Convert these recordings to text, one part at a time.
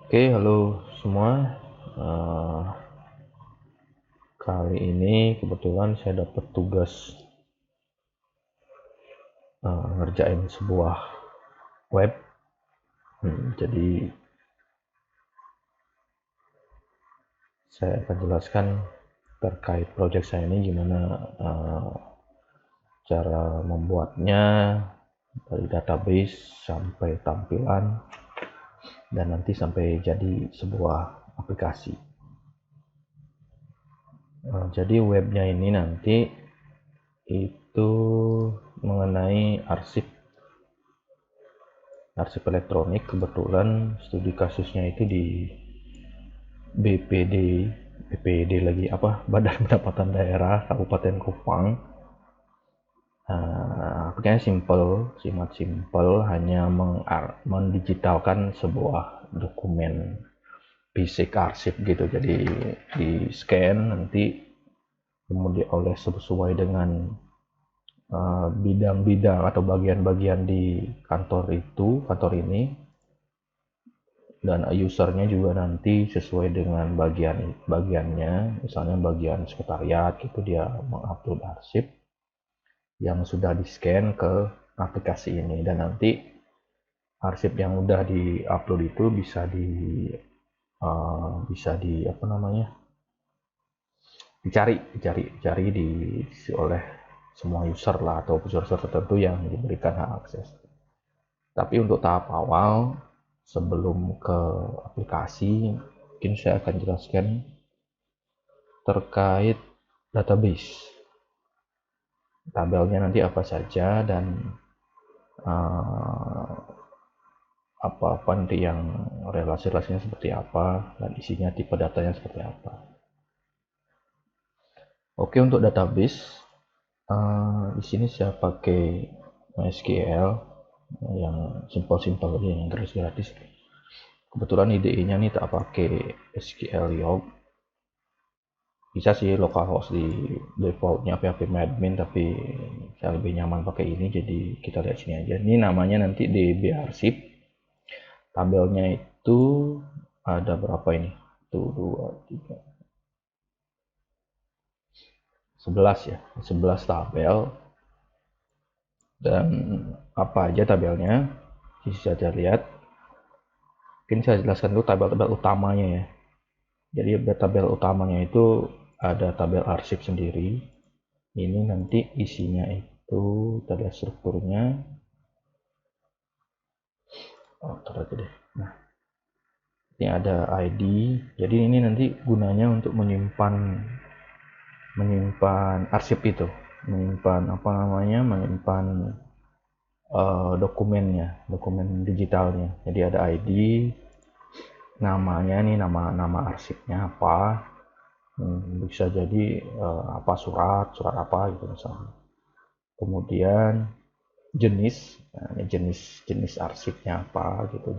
Oke, halo semua. Eh, Kali ini kebetulan saya dapat tugas ngerjain sebuah web. Jadi saya akan jelaskan terkait project saya ini gimana cara membuatnya dari database sampai tampilan dan nanti sampai jadi sebuah aplikasi. Jadi webnya ini nanti itu mengenai arsip elektronik. Kebetulan studi kasusnya itu di BPD BPD lagi apa, Badan Pendapatan Daerah Kabupaten Kupang. Aplikasinya sangat simple, hanya mendigitalkan sebuah dokumen basic arsip gitu. Jadi di scan nanti kemudian oleh sesuai dengan bidang-bidang atau bagian-bagian di kantor ini, dan usernya juga nanti sesuai dengan bagiannya. Misalnya bagian sekretariat gitu, dia mengupload arsip yang sudah di scan ke aplikasi ini, dan nanti arsip yang udah diupload itu bisa di apa namanya, dicari oleh semua user lah, atau user tertentu yang diberikan hak akses. Tapi untuk tahap awal, sebelum ke aplikasi, mungkin saya akan jelaskan terkait database. Tabelnya nanti apa saja, dan uh, apa-apa nanti yang relasi-relasinya seperti apa, dan isinya tipe datanya seperti apa. Oke, untuk database, di sini saya pakai MySQL yang simple-simple aja, yang gratis-gratis. Kebetulan IDE-nya nih tak pakai SQL Yolk. Bisa sih localhost di defaultnya phpMadmin, tapi saya lebih nyaman pakai ini, jadi kita lihat sini aja. Ini namanya nanti DB arsip. Tabelnya itu ada berapa ini? 1, 2, 3, 11 ya, 11 tabel. Dan apa aja tabelnya, bisa saja lihat. Mungkin saya jelaskan dulu tabel-tabel utamanya ya. Jadi tabel utamanya itu ada tabel arsip sendiri. Ini nanti isinya itu tabel strukturnya. Deh. Nah, ini ada ID. Jadi ini nanti gunanya untuk menyimpan arsip itu, menyimpan apa namanya, menyimpan dokumen digitalnya. Jadi ada ID, namanya nih, nama arsipnya apa. Bisa jadi apa, surat apa gitu misalnya. Kemudian jenis arsipnya apa gitu,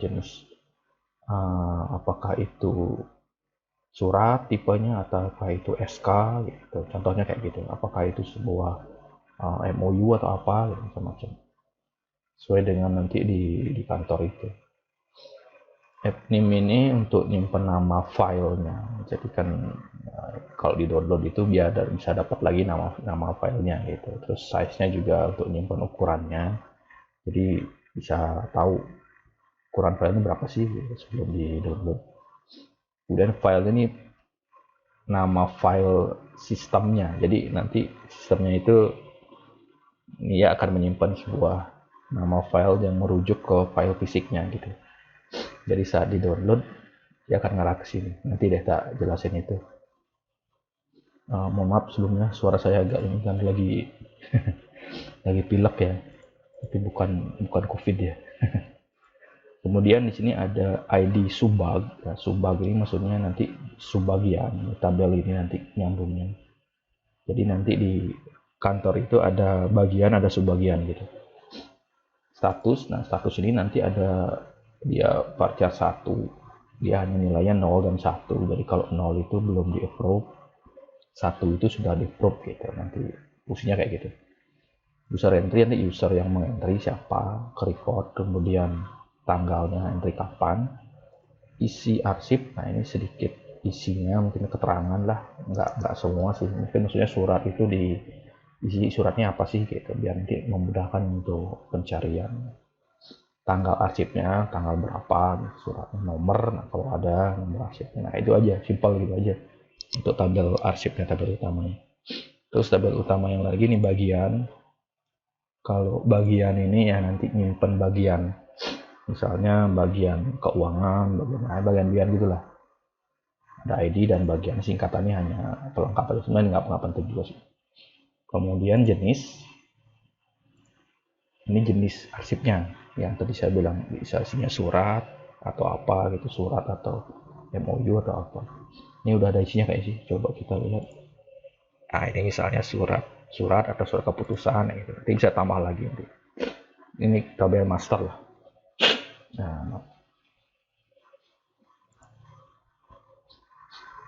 apakah itu surat tipenya, ataukah itu SK gitu, contohnya kayak gitu. Apakah itu sebuah MOU atau apa gitu, macam-macam, sesuai dengan nanti di kantor itu. Admin ini untuk nyimpen nama filenya. Jadi kan kalau di download itu biar bisa dapat lagi nama filenya gitu. Terus size-nya juga untuk nyimpen ukurannya. Jadi bisa tahu ukuran filenya berapa sih gitu, sebelum di download. Kemudian file ini nama file sistemnya. Jadi nanti sistemnya itu dia akan menyimpan sebuah nama file yang merujuk ke file fisiknya gitu. Jadi saat di download dia akan ngarah ke sini. Nanti deh tak jelasin itu. Mohon maaf sebelumnya, suara saya agak ini kan lagi lagi pilek ya, tapi bukan COVID ya. Kemudian di sini ada ID subbag. Ya, subbag ini maksudnya nanti subbagian tabel ini nanti nyambungnya. Jadi nanti di kantor itu ada bagian, ada subbagian gitu. Status ini nanti ada dia varchar 1. Dia hanya nilainya 0 dan 1. Jadi kalau 0 itu belum di approve, 1 itu sudah di approve gitu. Nanti fungsinya kayak gitu. User entry, nanti user yang mengentry siapa, ke record, kemudian tanggalnya entry kapan. isi arsip. Nah ini sedikit isinya, mungkin keterangan lah, nggak semua sih, mungkin maksudnya surat itu di isi suratnya apa sih gitu, biar nanti memudahkan untuk pencarian. Tanggal arsipnya tanggal berapa, suratnya nomor, nah kalau ada nomor arsipnya, nah itu aja, simpel gitu aja untuk tabel arsipnya, tabel utamanya. Terus tabel utama yang lagi nih bagian. Kalau bagian ini ya nanti nyimpen bagian, misalnya bagian keuangan, bagian gitulah. Ada ID dan bagian singkatannya hanya pelengkap aja, sebenarnya nggak penting juga sih. Kemudian jenis, ini jenis arsipnya yang tadi saya bilang, bisa isinya surat atau apa gitu, surat atau MOU atau apa. Ini udah ada isinya kayak sih, coba kita lihat. Nah ini misalnya surat atau surat keputusan gitu, nanti bisa tambah lagi nanti. Ini tabel master lah. Nah,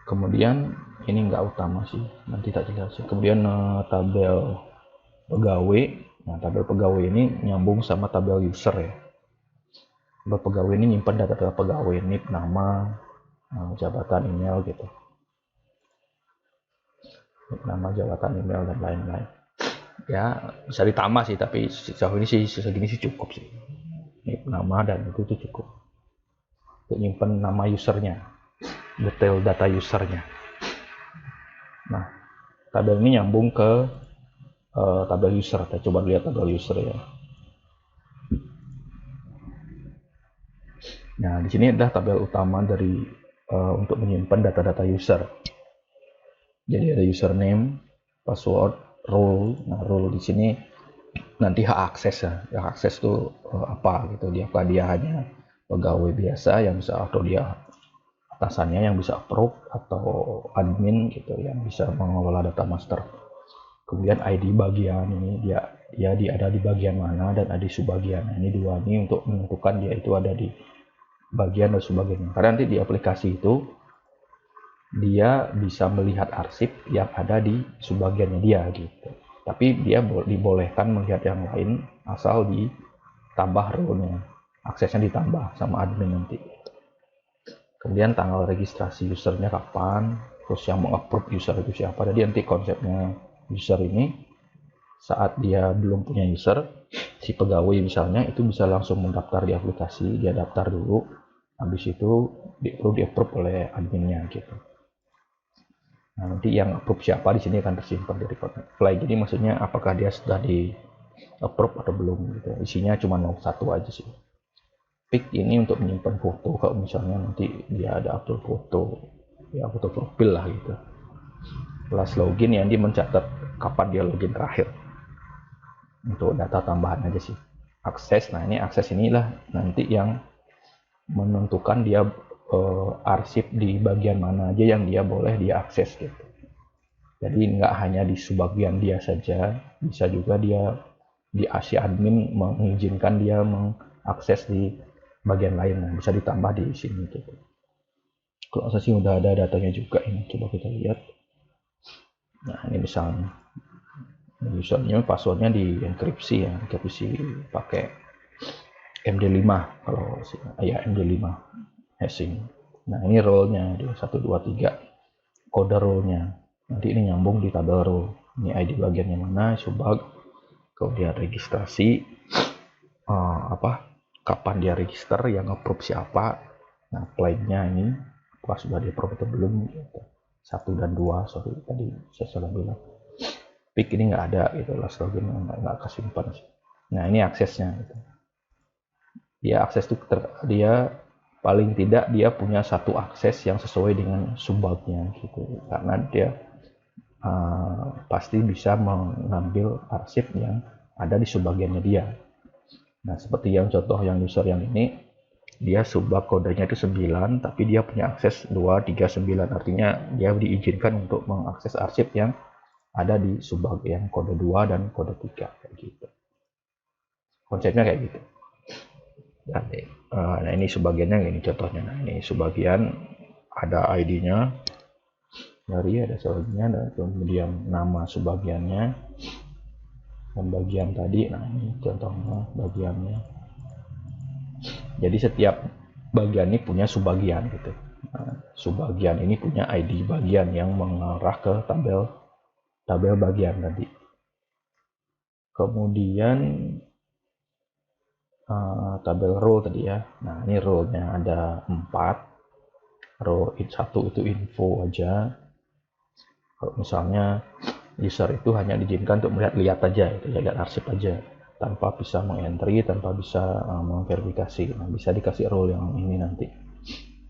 kemudian ini nggak utama sih, nanti tak jelasin. Kemudian tabel pegawai. Nah tabel pegawai ini nyambung sama tabel user ya. Tabel pegawai ini nyimpan data pegawai, NIP, nama, jabatan, email gitu. Nama, jabatan, email, dan lain-lain. Ya bisa ditambah sih, tapi sejauh ini sih segini sih cukup sih. NIP, nama, dan itu cukup untuk nyimpan nama usernya, detail data usernya. Nah tabel ini nyambung ke tabel user. Kita coba lihat tabel user ya. Nah di sini adalah tabel utama dari untuk menyimpan data-data user. Jadi ada username, password, role. Nah role di sini nanti hak akses ya. Hak akses itu apa gitu? Apakah dia hanya pegawai biasa yang bisa, atau dia atasannya yang bisa approve, atau admin gitu yang bisa mengelola data master. Kemudian ID bagian ini dia ada di bagian mana, dan ada di subbagian. Nah, ini dua ini untuk menentukan dia itu ada di bagian dan subbagian. Karena nanti di aplikasi itu dia bisa melihat arsip yang ada di subbagiannya dia gitu. Tapi dia dibolehkan melihat yang lain asal ditambah role-nya, aksesnya ditambah sama admin nanti. Kemudian tanggal registrasi usernya kapan, terus yang meng-approve user itu siapa. Jadi nanti konsepnya user ini, saat dia belum punya user, si pegawai misalnya itu bisa langsung mendaftar di aplikasi, dia daftar dulu, habis itu perlu di-approve oleh adminnya gitu. Nah, nanti yang approve siapa di sini akan tersimpan di record file. Jadi maksudnya apakah dia sudah di approve atau belum gitu. Isinya cuma 01 aja sih. Pick ini untuk menyimpan foto, kalau misalnya nanti dia ada upload foto, ya foto profil lah gitu. Plus login ya, dia mencatat kapan dia login terakhir. Untuk data tambahan aja sih. Akses, nah ini akses inilah nanti yang menentukan dia arsip di bagian mana aja yang dia boleh diakses gitu. Jadi nggak hanya di subbagian dia saja, bisa juga dia di si admin mengizinkan dia mengakses di bagian lain. Nah, bisa ditambah di sini gitu. Kalau saya sih udah ada datanya juga ini, coba kita lihat. Nah ini misalnya usernya, passwordnya di enkripsi ya, enkripsi pakai MD5 kalau ya MD5 hashing. Nah ini role-nya di 1, 2, 3 kode role-nya. Nanti ini nyambung di tabel role. Ini ID bagiannya mana, subbag, kemudian registrasi, kapan dia register, yang approve siapa. Nah claim-nya ini apakah sudah di approve atau belum gitu. 1 dan 2, sorry tadi saya salah bilang. Pick ini nggak ada gitu, last login nggak kesimpan sih. Nah ini aksesnya gitu. Dia akses itu dia paling tidak dia punya satu akses yang sesuai dengan subbagnya gitu, karena dia pasti bisa mengambil arsip yang ada di subbagiannya dia. Nah seperti yang contoh yang user yang ini, dia subbag kodenya itu 9, tapi dia punya akses 239, artinya dia diizinkan untuk mengakses arsip yang ada di subbagian kode 2 dan kode 3 kayak gitu. Konsepnya kayak gitu. Nah ini subbagiannya ini contohnya. Nah ini subbagian ada ID-nya, dari ada subbagiannya, dan kemudian nama subbagiannya dan bagian tadi. Nah ini contohnya bagiannya. Jadi setiap bagian ini punya subbagian gitu. Nah, subbagian ini punya ID bagian yang mengarah ke tabel bagian tadi. Kemudian tabel row tadi ya. Nah, ini row-nya ada 4. Row 1 itu info aja. Kalau misalnya user itu hanya diizinkan untuk lihat aja, itu ya, lihat arsip aja, tanpa bisa mengentry, tanpa bisa memverifikasi. Nah, bisa dikasih role yang ini nanti.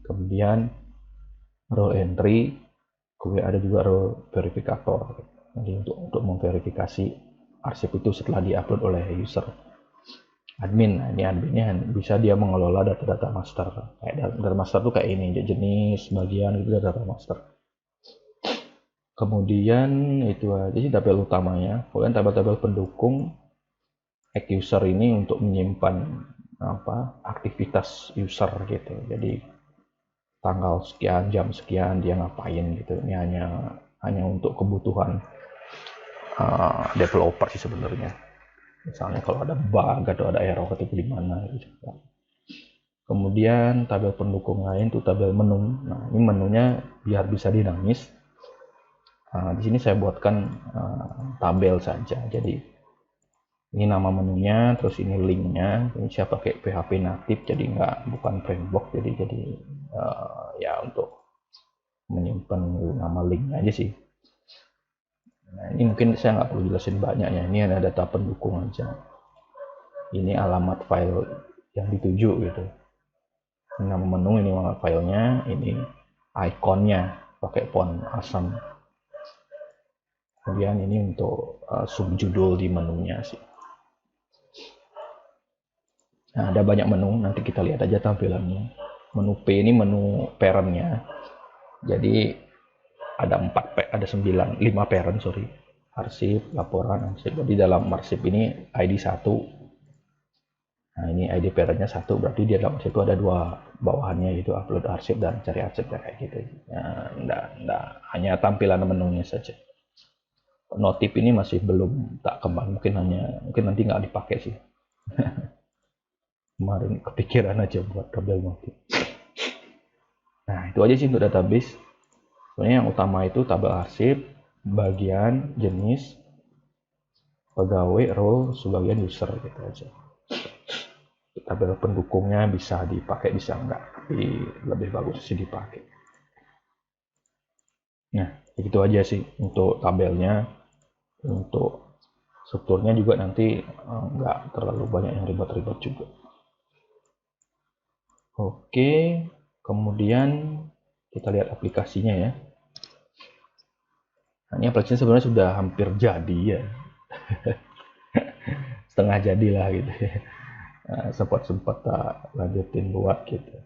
Kemudian role entry, kemudian ada juga role verifikator. Jadi untuk memverifikasi arsip itu setelah diupload oleh user. Admin, nah ini adminnya bisa dia mengelola data-data master. Kayak data master tuh kayak ini, jenis, bagian itu data master. Kemudian itu aja sih tabel utamanya. Kemudian tabel-tabel pendukung add user ini untuk menyimpan aktivitas user gitu. Jadi tanggal sekian, jam sekian dia ngapain gitu. Ini hanya untuk kebutuhan developer sih sebenarnya. Misalnya kalau ada bug atau ada error atau di mana gitu. Kemudian tabel pendukung lain itu tabel menu. Nah, ini menunya biar bisa dinamis. Di sini saya buatkan tabel saja. Jadi ini nama menunya, terus ini linknya. Ini saya pakai PHP natif, jadi bukan framework. Jadi ya untuk menyimpan nama linknya aja sih. Nah, ini mungkin saya nggak perlu jelasin banyak ya. Ini ada data pendukung aja. Ini alamat file yang dituju gitu. Ini nama menu, ini nama filenya, ini ikonnya pakai font asam. Kemudian ini untuk subjudul di menunya sih. Nah, ada banyak menu, nanti kita lihat aja tampilannya. Menu P ini menu parent-nya. Jadi ada 5 parent, arsip, laporan, arsip. Jadi dalam arsip ini ID 1. Nah, ini ID parent-nya 1, berarti di dalam arsip itu ada 2 bawahannya, yaitu upload arsip dan cari arsip kayak gitu. Nah, hanya tampilan menunya saja. Notif ini masih belum tak kembang, mungkin nanti nggak dipakai sih. Kemarin kepikiran aja buat tabel notif. Nah, itu aja sih untuk database. Sebenarnya yang utama itu tabel arsip, bagian, jenis, pegawai, role, sebagian user gitu aja. Tabel pendukungnya bisa dipakai, bisa enggak, tapi lebih bagus sih dipakai. Nah, itu aja sih untuk tabelnya. Untuk strukturnya juga nanti enggak terlalu banyak yang ribet-ribet juga. Oke, kemudian kita lihat aplikasinya ya. Nah, ini aplikasinya sebenarnya sudah hampir jadi ya. Setengah jadi lah gitu ya. Nah, sempat tak lanjutin buat gitu.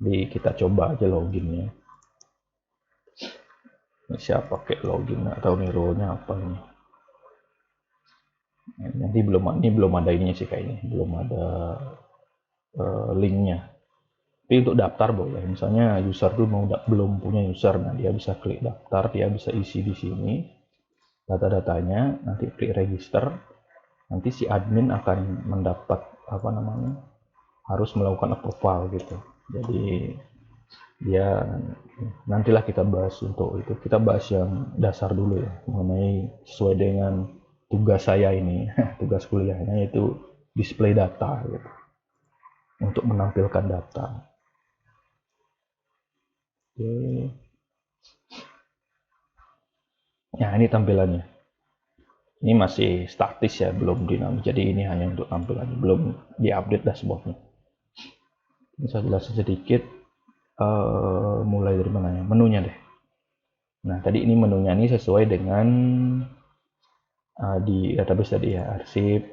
Jadi kita coba aja loginnya. Ini siapa pakai login atau nih role-nya apa ini? Nanti belum ada ininya sih kayaknya, belum ada linknya. Tapi untuk daftar boleh. Misalnya user tuh belum punya user, nah dia bisa klik daftar, dia bisa isi di sini data-datanya, nanti klik register. Nanti si admin akan mendapat harus melakukan approval gitu. Jadi dia nantilah kita bahas untuk itu. Kita bahas yang dasar dulu ya, mengenai sesuai dengan tugas saya ini, tugas kuliahnya yaitu display data gitu, untuk menampilkan data. Oke. Nah, ini tampilannya. Ini masih statis ya, belum dinamis. Jadi ini hanya untuk tampilan, belum diupdate dashboardnya. Ini saya jelasin sedikit. Mulai dari mana ya? Menunya deh. Nah, tadi ini menunya ini sesuai dengan di database tadi ya, arsip,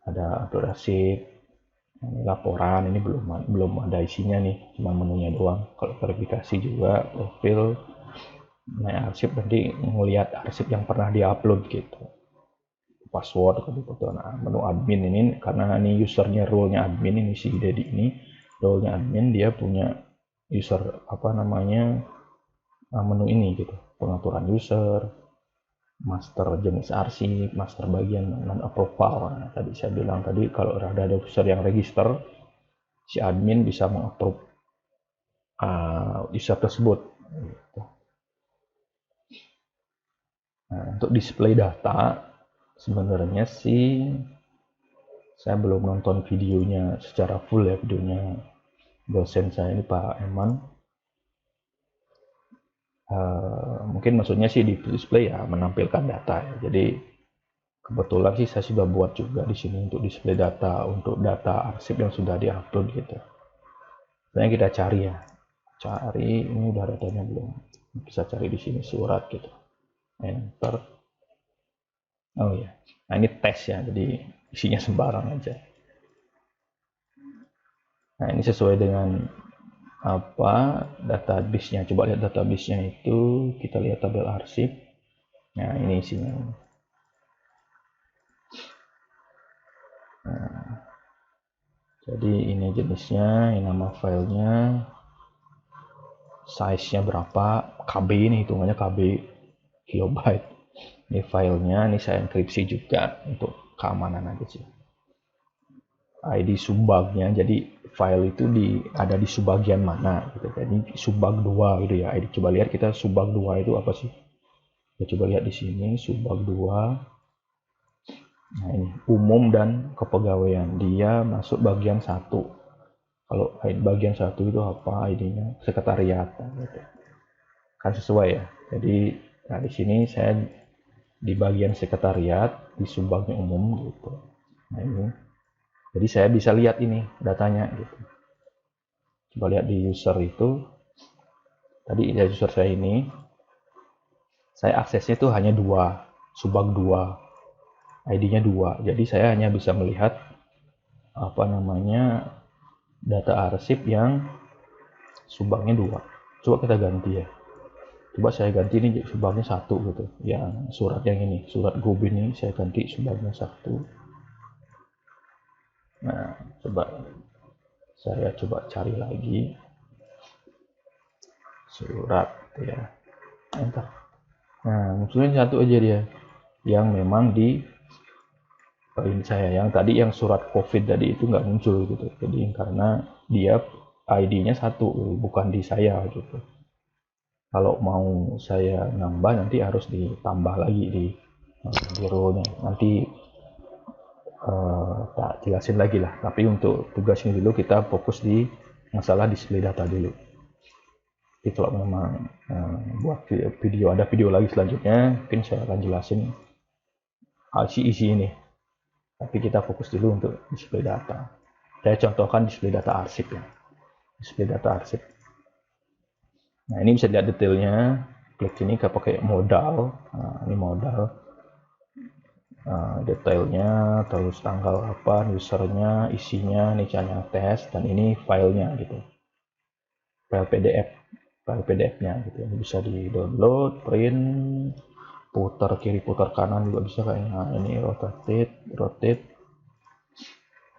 ada upload arsip, ini laporan, ini belum ada isinya nih, cuma menunya doang. Kalau verifikasi juga profil, nah arsip nanti ngelihat arsip yang pernah diupload gitu, password gitu. Nah, menu admin ini karena ini usernya role-nya admin, ini si Dedi ini role-nya admin, dia punya user menu ini gitu, pengaturan user, master jenis arsip, master bagian non approval. Nah, tadi saya bilang tadi kalau ada user yang register, si admin bisa mengapprove user tersebut. Gitu. Nah, untuk display data sebenarnya sih saya belum nonton videonya secara full ya, videonya dosen saya ini Pak Eman. Mungkin maksudnya sih di display ya menampilkan data ya. Jadi kebetulan sih saya sudah buat juga di sini untuk display data, untuk data arsip yang sudah diupload gitu. Sebenarnya kita cari ya, cari ini udah datanya belum, bisa cari di sini surat gitu, enter. Oh ya, nah ini tes ya, jadi isinya sembarang aja. Nah ini sesuai dengan apa database-nya. Coba lihat database-nya itu, kita lihat tabel arsip. Nah ini isinya. Nah, jadi ini jenisnya, ini nama filenya, size-nya berapa, KB ini hitungannya KB kilobyte. Ini filenya, ini saya enkripsi juga untuk keamanan aja sih. ID subbagnya, jadi file itu ada di subbagian mana gitu. Jadi subbag 2 gitu ya. ID coba lihat kita subbag 2 itu apa sih? Kita coba lihat di sini subbag 2. Nah ini umum dan kepegawaian, dia masuk bagian 1. Kalau bagian 1 itu apa ID-nya? Sekretariat gitu. Kan sesuai ya. Jadi nah di sini saya di bagian sekretariat di subbagnya umum gitu. Nah ini. Jadi saya bisa lihat ini datanya gitu. Coba lihat di user itu. Tadi ya user saya ini, saya aksesnya itu hanya 2, subbag 2, ID-nya 2. Jadi saya hanya bisa melihat apa namanya data arsip yang subbagnya 2. Coba kita ganti ya. Coba saya ganti ini subbagnya 1 gitu. Yang surat yang ini, surat GOB ini saya ganti subbagnya 1. Nah, saya coba cari lagi surat ya. Enter. Nah, munculnya 1 aja dia yang memang di ini saya, yang tadi yang surat COVID tadi itu nggak muncul gitu. Jadi karena dia ID-nya 1 bukan di saya gitu. Kalau mau saya nambah nanti harus ditambah lagi di bironya. Nanti tak jelasin lagi lah. Tapi untuk tugas ini dulu kita fokus di masalah display data dulu. Jadi kalau memang buat video, ada video lagi selanjutnya, mungkin saya akan jelasin isi ini. Tapi kita fokus dulu untuk display data. Saya contohkan display data arsip ya. Display data arsip. Nah ini bisa lihat detailnya. Klik sini kita pakai modal. Nah, ini modal. Detailnya, terus tanggal apa, usernya, isinya, ini caranya tes, dan ini filenya gitu. File PDF-nya gitu. Ini bisa di download, print, putar kiri, putar kanan juga bisa kayaknya. Nah, ini rotate,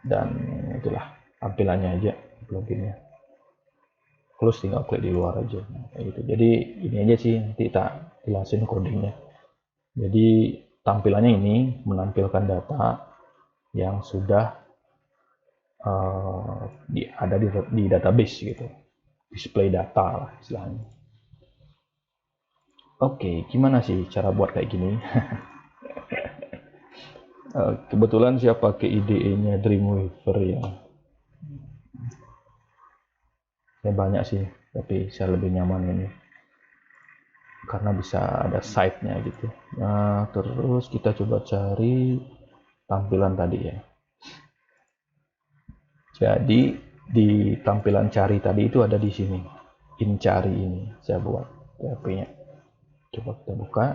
dan itulah tampilannya aja pluginnya. Close, tinggal klik di luar aja. Nah, kayak gitu. Jadi ini aja sih, nanti tak jelasin codingnya. Jadi tampilannya ini menampilkan data yang sudah ada di database gitu, display data lah istilahnya. Oke, gimana sih cara buat kayak gini? Kebetulan saya pakai IDE-nya Dreamweaver ya. Saya banyak sih, tapi saya lebih nyaman ini karena bisa ada site-nya gitu. Nah, terus kita coba cari tampilan tadi ya. Jadi di tampilan cari tadi itu ada di sini. Cari ini saya buat PHP-nya. Coba kita buka.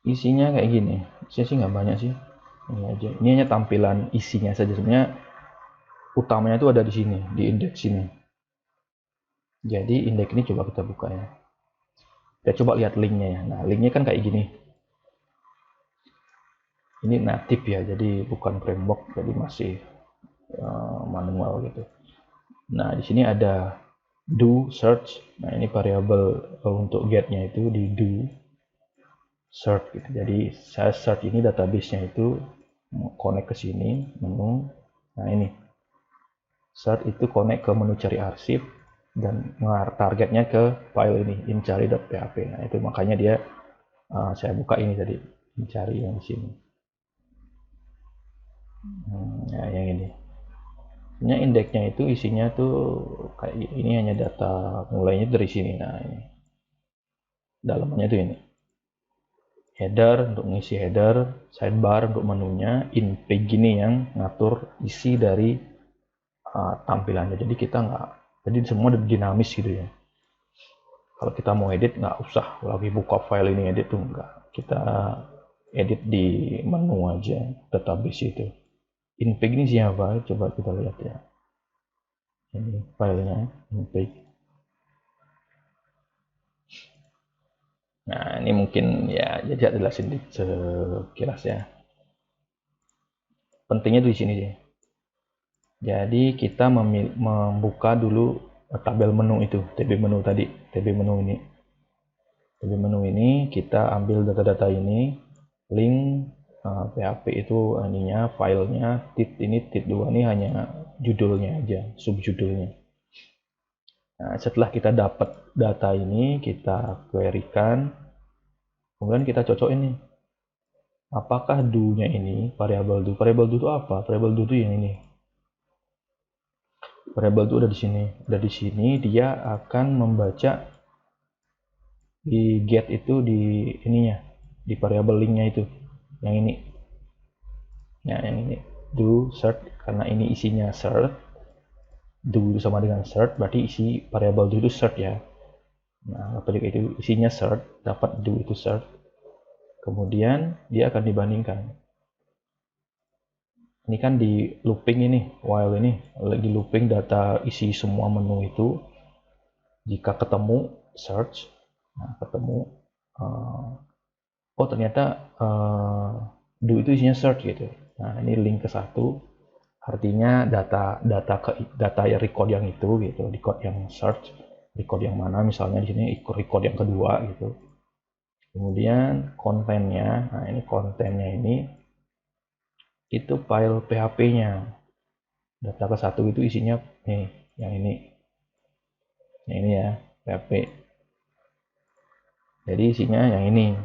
Isinya kayak gini. Isinya sih nggak banyak sih. Ini aja. Ini hanya tampilan isinya saja. Sebenarnya utamanya itu ada di sini, di indeks ini. Jadi indeks ini coba kita buka ya. Kita coba lihat linknya ya. Nah, linknya kan kayak gini. Ini native ya, jadi bukan framework, jadi masih manual gitu. Nah, di sini ada do search. Nah, ini variabel untuk get-nya itu di do search gitu. Jadi saya search ini database-nya itu connect ke sini, menu. Nah ini, search itu connect ke menu cari arsip dan targetnya ke file ini, incari.php. Nah itu makanya dia saya buka ini tadi, mencari yang di sini. Nah yang ini. Sebenarnya indeksnya itu isinya tuh kayak ini, hanya data mulainya dari sini. Nah ini dalamnya tuh ini, header untuk mengisi header, sidebar untuk menunya, in-page gini yang ngatur isi dari tampilannya. Jadi kita nggak, jadi semua dinamis gitu ya. Kalau kita mau edit nggak usah lagi buka file ini edit tuh, nggak, kita edit di menu aja database itu. In-page ini siapa? Coba kita lihat ya. Ini filenya in-page. Nah ini mungkin ya, jadi jelasin sekilas ya. Pentingnya di sini sih. Jadi kita membuka dulu tabel menu itu, TB menu tadi, TB menu ini. TB menu ini kita ambil data-data ini, link PHP itu ininya, filenya, tit ini, tit 2 ini hanya judulnya aja, subjudulnya. Nah, setelah kita dapat data ini, kita query-kan, kemudian kita cocok ini. Apakah do-nya ini variabel do? Variabel do itu apa? Variabel do itu yang ini. Variabel do udah di sini. Udah di sini dia akan membaca di get itu di ininya, di variabel linknya itu, yang ini. Ya, yang ini. Do search, karena ini isinya search. Do sama dengan search, berarti isi variabel do itu search ya. Nah, ketika itu isinya search, dapat do itu search. Kemudian dia akan dibandingkan. Ini kan di looping ini, while ini lagi looping data isi semua menu itu. Jika ketemu search, nah ketemu oh ternyata do itu isinya search gitu. Nah ini link ke satu, artinya data record yang itu gitu, record yang search, record yang mana, misalnya di sini record yang kedua gitu. Kemudian kontennya, nah ini kontennya ini itu file PHP-nya. Data ke satu itu isinya nih, yang ini ya, PHP. Jadi isinya yang ini.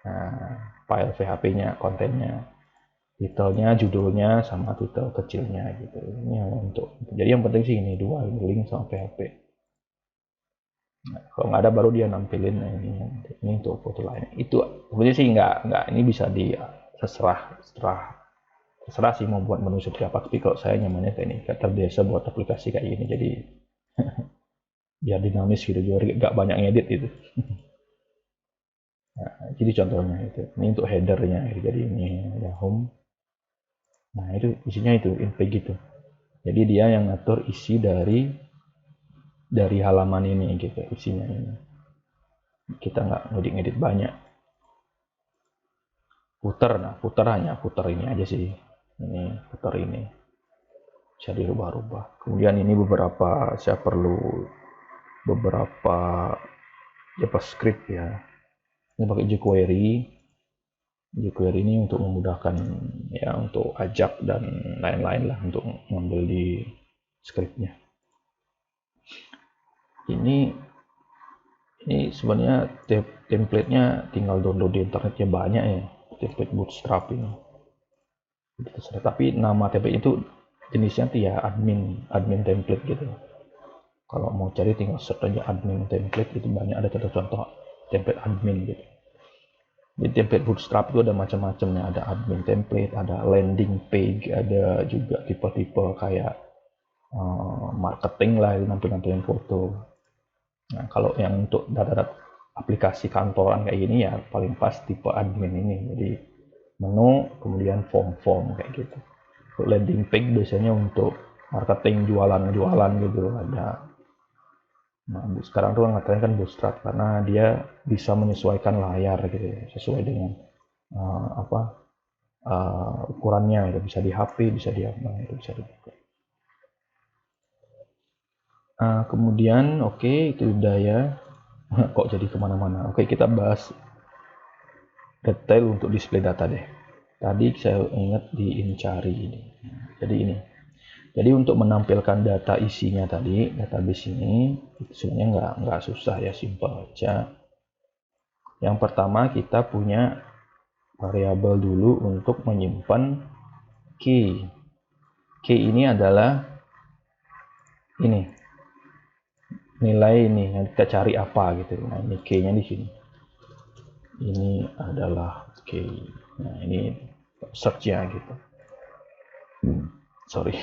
Nah, file PHP-nya, kontennya, titelnya, judulnya, sama titel kecilnya gitu. Ini untuk. Jadi yang penting sih ini dua, ini link sama PHP. Nah, kalau nggak ada baru dia nampilin, nah ini untuk foto lain. Itu sebenarnya sih nggak ini bisa di terserah sih mau buat menu seperti apa. Tapi kalau saya nyamannya kayak ini, terbiasa buat aplikasi kayak gini, jadi biar dinamis gitu, juga nggak banyak ngedit gitu. Nah, jadi contohnya itu, ini untuk headernya, jadi ini ya home. Nah itu isinya itu in-page gitu. Jadi dia yang ngatur isi dari halaman ini gitu, isinya ini. Kita nggak ngedit banyak. Footer hanya footer ini aja sih. Ini footer ini bisa dirubah-rubah. Kemudian ini beberapa, saya perlu beberapa JavaScript ya. Ini pakai jQuery. jQuery ini untuk memudahkan ya, untuk ajak dan lain-lain lah, untuk ngambil di scriptnya. Ini sebenarnya template-nya tinggal download di internetnya banyak ya, template Bootstrap ini. Tapi nama template itu jenisnya tuh ya admin template gitu. Kalau mau cari tinggal search aja admin template, itu banyak, ada contoh-contoh template admin gitu. Di template Bootstrap itu ada macam-macamnya, ada admin template, ada landing page, ada juga tipe-tipe kayak marketing lah, nampilin foto. Nah kalau yang untuk data-data aplikasi kantoran kayak gini ya paling pas tipe admin ini. Jadi menu, kemudian form kayak gitu. Untuk landing page biasanya untuk marketing, jualan gitu ada. Nah, sekarang tuh ngetren kan Bootstrap karena dia bisa menyesuaikan layar gitu ya, sesuai dengan ukurannya, itu bisa di HP, bisa di apa, itu bisa dibuka. Kemudian oke, itu udah ya. Kok jadi kemana-mana. Oke, kita bahas detail untuk display data deh. Tadi saya ingat di incari ini. Jadi ini Jadi untuk menampilkan data isinya tadi, database ini, itu sebenarnya nggak susah ya, simple aja. Yang pertama kita punya variabel dulu untuk menyimpan key. Key ini adalah ini, nilai ini yang kita cari apa gitu. Nah ini key-nya di sini. Ini adalah key. Nah ini search-nya gitu. Sorry.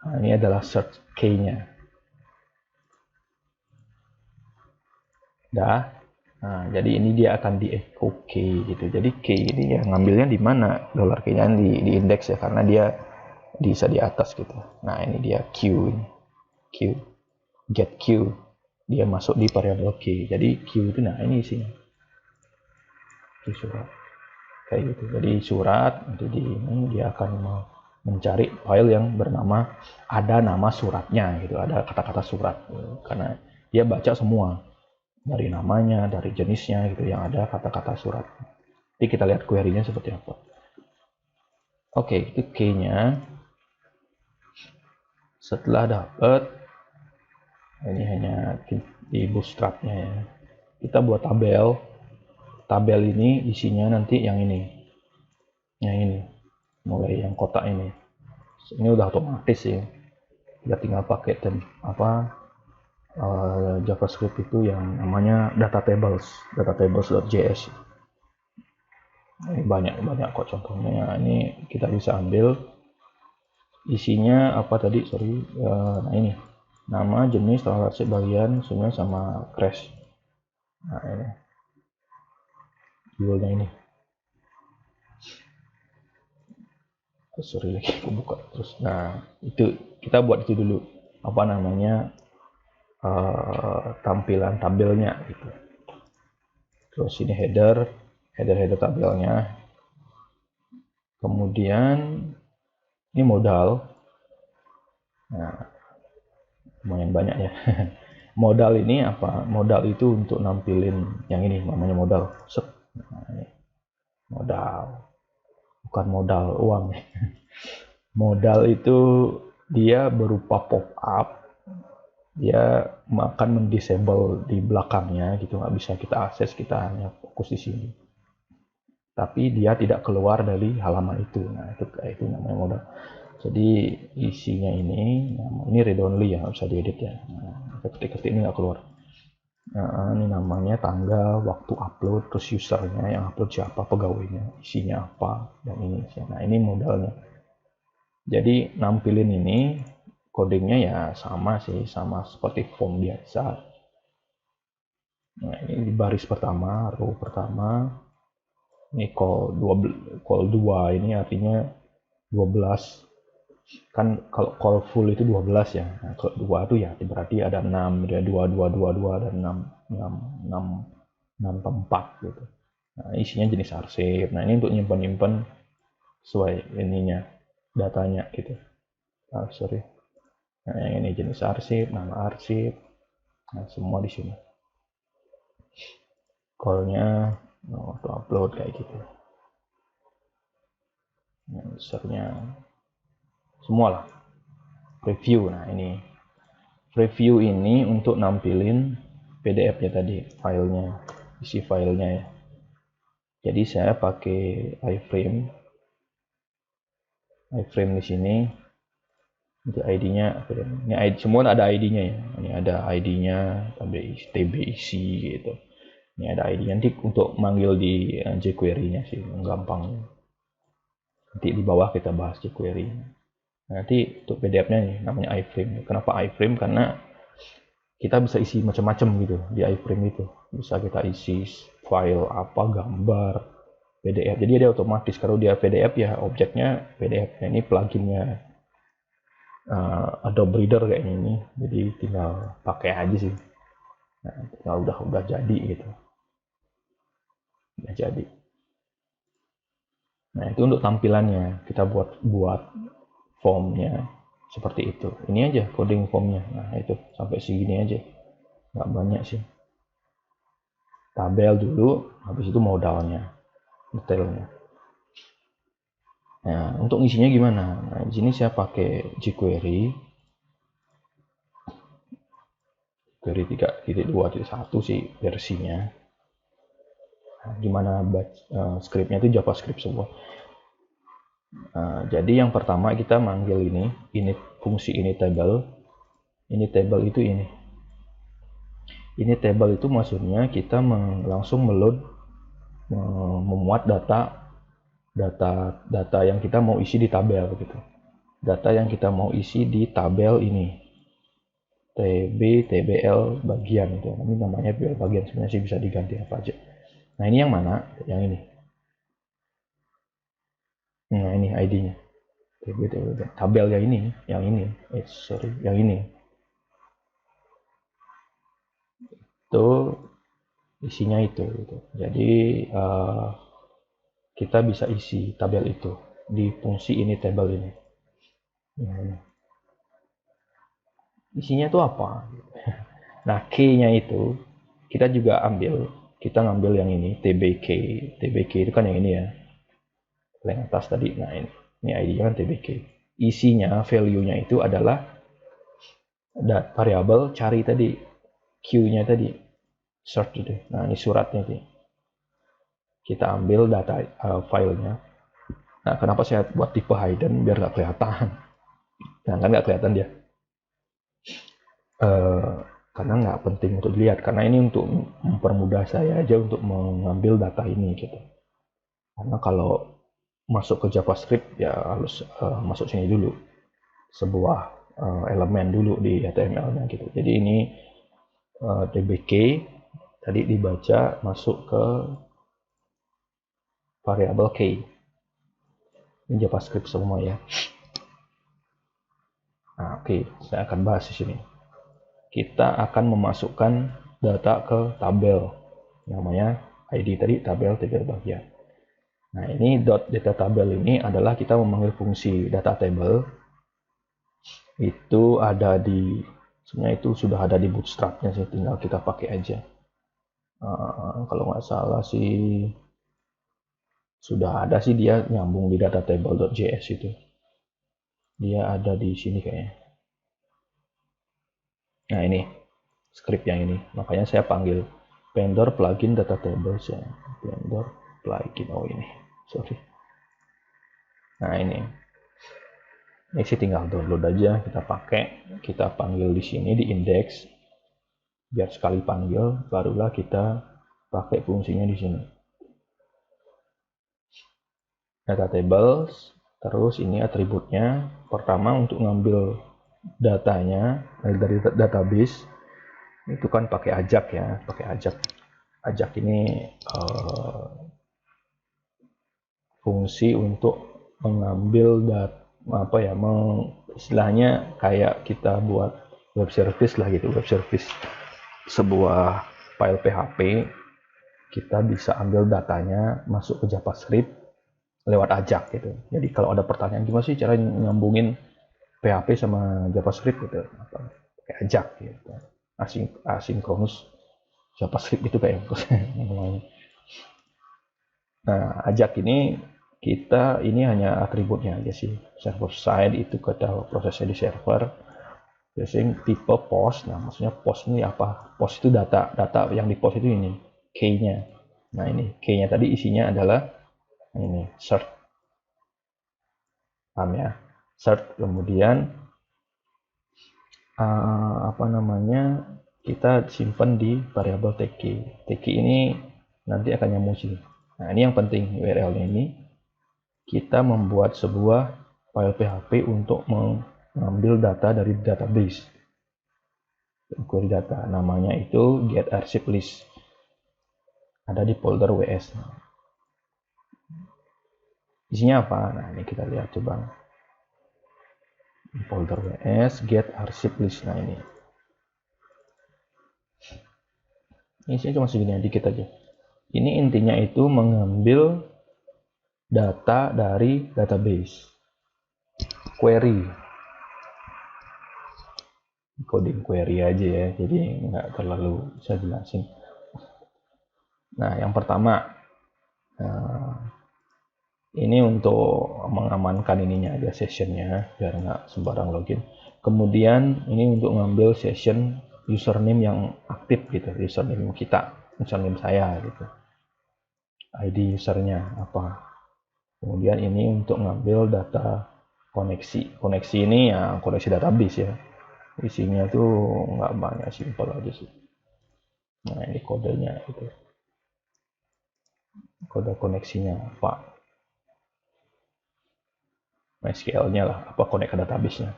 Nah, ini adalah search key-nya. Dah. Nah, jadi ini dia akan di echo key gitu. Jadi key ini ya ngambilnya di mana? Dollar key-nya di indeks ya, karena dia bisa di atas gitu. Nah, ini dia Q ini. Q. Get Q. Dia masuk di variabel key. Jadi Q itu nah ini isinya. Di surat. Kayak gitu. Jadi surat nanti di ini dia akan mencari file yang bernama ada nama suratnya gitu, ada kata-kata surat gitu. Karena dia baca semua dari namanya, dari jenisnya gitu yang ada kata-kata surat. Jadi kita lihat query-nya seperti apa. Oke, itu key-nya. Setelah dapat, ini hanya di bootstrap-nya ya. Kita buat tabel. Tabel ini isinya nanti yang ini. Yang ini. Mulai yang kotak ini. Ini udah otomatis sih. Kita tinggal pakai JavaScript itu yang namanya dataTables.js. Ini banyak kok contohnya. Ini kita bisa ambil isinya apa tadi, sorry. Nah ini nama, jenis, transaksi, bagian, semuanya sama crash. Nah ini judulnya ini. Sorry lagi aku buka terus. Nah itu kita buat itu dulu, apa namanya, tampilan tabelnya gitu. Terus ini header tabelnya. Kemudian ini modal. Nah lumayan banyak ya. Modal ini apa? Modal itu untuk nampilin yang ini namanya modal. Nah, ini modal, bukan modal uang. Modal itu dia berupa pop-up, dia akan mendisable di belakangnya gitu, nggak bisa kita akses, kita hanya fokus di sini. Tapi dia tidak keluar dari halaman itu. Nah itu namanya modal. Jadi isinya ini read only ya, nggak bisa diedit ya. Nah, ketik-ketik ini nggak keluar. Nah, ini namanya tanggal, waktu upload, terus usernya yang upload siapa, pegawainya, isinya apa, dan ini. Nah ini modalnya. Jadi nampilin ini codingnya ya sama sih, sama seperti form biasa. Nah ini di baris pertama, row pertama, ini call 2 ini artinya 12. Kan kalau call full itu 12 ya. Nah, kalau 2 itu ya berarti ada 6, ada 2 dan 6 tempat gitu. Nah, isinya jenis arsip. Nah, ini untuk nyimpen sesuai ininya, datanya gitu. Sorry. Nah, yang ini jenis arsip, nama arsip. Nah, semua di sini. Call-nya waktu upload kayak gitu. Nah, usernya semua lah. Preview. Nah, ini preview ini untuk nampilin PDF-nya tadi, filenya, isi filenya ya. Jadi saya pakai iframe di sini. Nanti ID-nya, ini ID, semua ada ID-nya ya. Ini ada ID-nya, TBIC gitu. Ini ada ID nanti untuk manggil di jQuery-nya sih, gampang. Nanti di bawah kita bahas jQuery. Nanti untuk PDF-nya nih namanya iframe. Kenapa iframe? Karena kita bisa isi macam-macam gitu di iframe itu. Bisa kita isi file apa, gambar, PDF. Jadi dia otomatis, kalau dia PDF ya objeknya PDF. Nah, ini pluginnya Adobe Reader kayak ini. Jadi tinggal pakai aja sih. Nah, tinggal udah jadi gitu. Udah jadi. Nah, itu untuk tampilannya. Kita buat formnya seperti itu. Ini aja coding formnya. Nah, itu sampai segini aja. Nggak banyak sih. Tabel dulu, habis itu modalnya, detailnya. Nah, untuk ngisinya gimana? Nah, di sini saya pakai jQuery. Query 3.2.1 sih versinya. Nah, gimana scriptnya itu JavaScript semua. Jadi yang pertama kita manggil ini fungsi initable. Initable itu ini. Initable itu maksudnya kita langsung memuat data yang kita mau isi di tabel gitu. Data yang kita mau isi di tabel ini. TBL bagian itu. Ini namanya tabel bagian, sebenarnya sih bisa diganti apa aja. Nah, ini yang mana? Yang ini. Nah, ini ID-nya. Tabel yang ini. Yang ini. Itu isinya itu gitu. Jadi kita bisa isi tabel itu di fungsi ini table ini. Isinya itu apa? Nah, key-nya itu kita juga kita ngambil yang ini, tbk. Tbk itu kan yang ini ya, yang atas tadi. Nah, ini ID-nya kan tbk. Isinya, value-nya itu adalah variabel cari tadi, Q-nya tadi, search itu. Nah, ini suratnya sih. Kita ambil data filenya. Nah, kenapa saya buat tipe hidden biar nggak kelihatan? Nah, kan nggak kelihatan dia. Karena nggak penting untuk dilihat, karena ini untuk mempermudah saya aja untuk mengambil data ini gitu. Karena kalau masuk ke JavaScript ya harus masuk sini dulu, sebuah elemen dulu di HTML-nya gitu. Jadi ini tbk tadi dibaca masuk ke variabel k. Ini JavaScript semua ya. Nah, oke, saya akan bahas di sini. Kita akan memasukkan data ke tabel, namanya ID tadi tabel bagian. Nah, ini data tabel ini adalah kita memanggil fungsi data table. Itu ada sebenarnya itu sudah ada di bootstrapnya sih, tinggal kita pakai aja. Kalau nggak salah sih sudah ada sih, dia nyambung di datatable.js itu. Dia ada di sini kayaknya. Nah, ini script yang ini. Makanya saya panggil vendor plugin data tables ya. Vendor plugin, ini. Sorry. Nah, ini sih tinggal download aja, kita pakai, kita panggil di sini di index. Biar sekali panggil barulah kita pakai fungsinya di sini. Data tables, terus ini atributnya. Pertama untuk ngambil datanya dari database itu kan pakai ajak ya, pakai ajak. Ajak ini fungsi untuk mengambil istilahnya kayak kita buat web service lah gitu, web service sebuah file PHP, kita bisa ambil datanya masuk ke JavaScript lewat ajak gitu. Jadi kalau ada pertanyaan gimana sih cara nyambungin PHP sama JavaScript gitu, pakai ajak gitu. Asinkronus JavaScript itu kayak namanya. Nah, ajak ini ini hanya atributnya aja sih. Server side itu kita prosesnya di server. Biasanya tipe post. Nah, maksudnya post ini apa? Post itu data yang di post itu ini key-nya. Nah, ini key-nya tadi isinya adalah ini search. Paham ya? Search, kemudian kita simpan di variabel tk. Tk ini nanti akan nyambung sini. Nah, ini yang penting URL-nya ini. Kita membuat sebuah file PHP untuk mengambil data dari database. Query data, namanya itu get archive list. Ada di folder WS. Isinya apa? Nah, ini kita lihat coba. Di folder WS get archive list. Nah, ini. Isinya cuma segini dikit aja. Ini intinya itu mengambil data dari database. Query. Coding query aja ya, jadi nggak terlalu bisa jelasin. Nah, yang pertama, Ini untuk mengamankan ininya aja, sessionnya, biar nggak sembarang login. Kemudian ini untuk ngambil session username yang aktif gitu, username kita, username saya gitu, ID usernya apa. Kemudian ini untuk ngambil data koneksi. Koneksi ini ya koneksi database ya. Isinya tuh nggak banyak, simpel aja sih. Nah ini kodenya gitu, kode koneksinya apa, MySQL-nya lah, apa connect ke database-nya.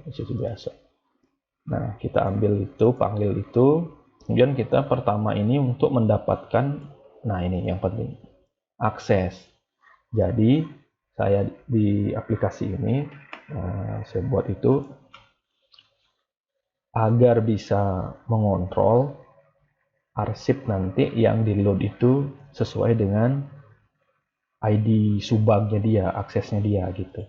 Itu biasa. Nah, kita ambil itu, panggil itu, kemudian kita pertama ini untuk mendapatkan, nah ini yang penting, akses. Jadi, saya di aplikasi ini, saya buat itu agar bisa mengontrol arsip nanti yang di load itu sesuai dengan ID subagnya dia, aksesnya dia gitu.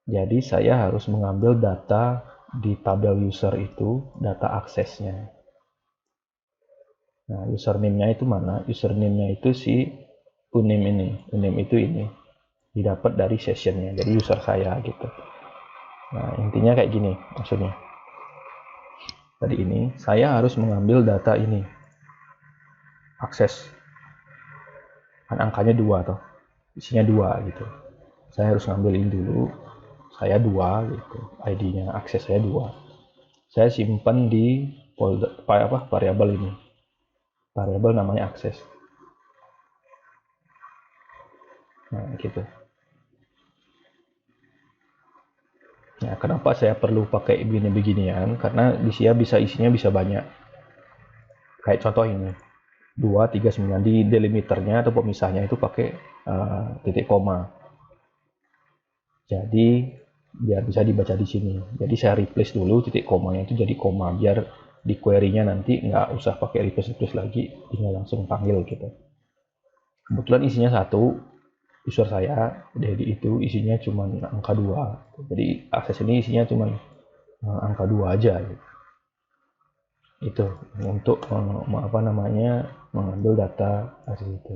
Jadi saya harus mengambil data di tabel user itu, data aksesnya. Nah, username-nya itu mana? Username-nya itu si uname ini. Uname itu ini. Didapat dari sessionnya, jadi user saya gitu. Nah, intinya kayak gini maksudnya. Tadi ini, saya harus mengambil data ini. Akses. Kan angkanya 2 toh. Isinya 2 gitu. Saya harus ngambil ini dulu. Saya 2 gitu. ID-nya, akses saya 2. Saya simpan di folder variabel ini. Variabel namanya akses. Nah, gitu. Nah, kenapa saya perlu pakai begini-beginian? Karena di sini isinya bisa banyak. Kayak contoh ini. 239 di delimiternya atau pemisahnya itu pakai titik koma. Jadi biar bisa dibaca di sini. Jadi saya replace dulu titik komanya itu jadi koma, biar di query-nya nanti nggak usah pakai replace lagi, tinggal langsung panggil gitu. Kebetulan isinya 1, user saya jadi itu isinya cuma angka 2. Jadi akses ini isinya cuma angka 2 aja gitu. Itu untuk mengambil data akses itu.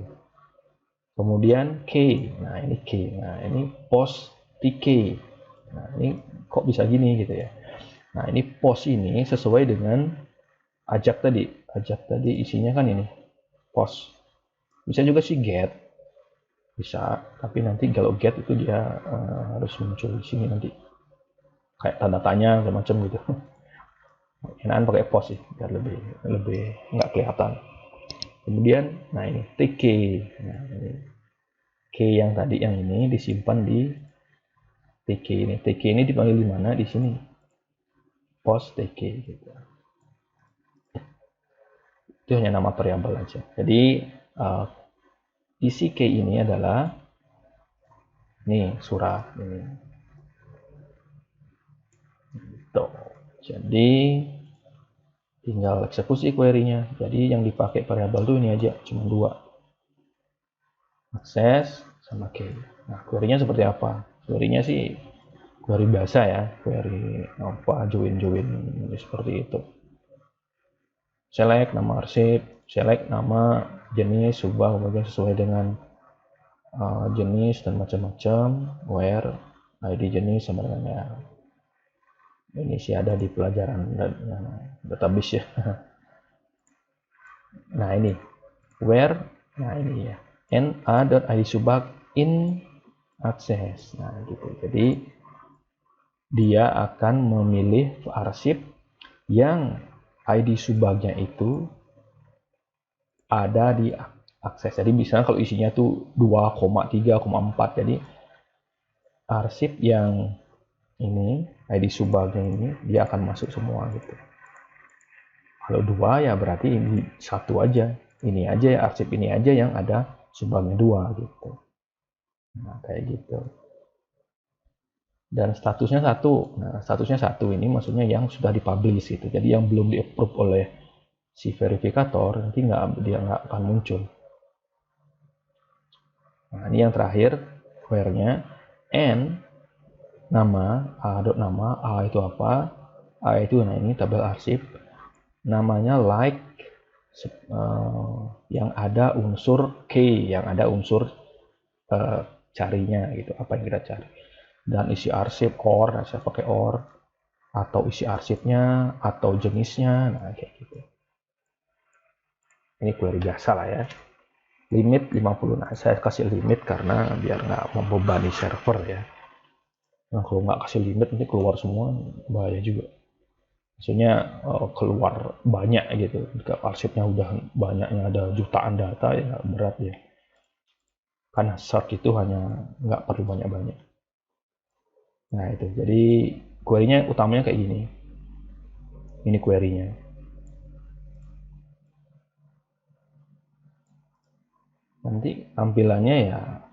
Kemudian key, nah ini key, nah ini post tk. Nah ini kok bisa gini gitu ya. Nah ini post ini sesuai dengan ajak tadi isinya kan ini post. Bisa juga sih get, bisa, tapi nanti kalau get itu dia harus muncul di sini nanti kayak tanda tanya macam gitu. Enakan pakai post sih biar lebih nggak kelihatan. Kemudian nah ini tk, nah ini key yang tadi yang ini disimpan di tk ini. Tk ini dipanggil di mana? Di sini. Post tk gitu. Itu hanya nama variabel aja. Jadi isi key ini adalah nih surat ini. Gitu. Jadi tinggal eksekusi query-nya. Jadi yang dipakai variabel itu ini aja, cuma 2. Akses sama key. Nah, query-nya seperti apa? Query-nya sih query biasa ya, query apa join seperti itu. Select nama arsip, select nama, jenis, subang kemudian sesuai dengan jenis dan macam-macam, where, ID jenis sama dengan ya. Ini sih ada di pelajaran database ya. Nah ini where, nah ini ya, na.id subag in access. Nah gitu. Jadi dia akan memilih arsip yang ID subagnya itu ada di akses. Jadi misalnya kalau isinya tuh 2,3,4, jadi arsip yang ini ID subagnya ini dia akan masuk semua gitu. Kalau 2 ya berarti ini 1 aja. Ini aja ya, arsip ini aja yang ada subagnya 2 gitu. Nah, kayak gitu. Dan statusnya 1. Nah, statusnya 1 ini maksudnya yang sudah dipublish gitu. Jadi yang belum di-approve oleh si verifikator nanti dia nggak akan muncul. Nah, ini yang terakhir where-nya n nama a itu apa? A itu nah ini tabel arsip. Namanya like yang ada unsur key, yang ada unsur carinya gitu, apa yang kita cari. Dan isi arsip or, nah saya pakai or, atau isi arsipnya, atau jenisnya, nah kayak gitu. Ini query biasa lah ya. Limit 50, nah saya kasih limit karena biar nggak membebani server ya. Nah kalau nggak kasih limit nanti keluar semua, bahaya juga. Maksudnya keluar banyak gitu. Jika arsipnya udah banyaknya, ada jutaan data, ya berat ya. Karena search itu hanya nggak perlu banyak-banyak. Nah itu, jadi query-nya utamanya kayak gini. Ini query-nya. Nanti tampilannya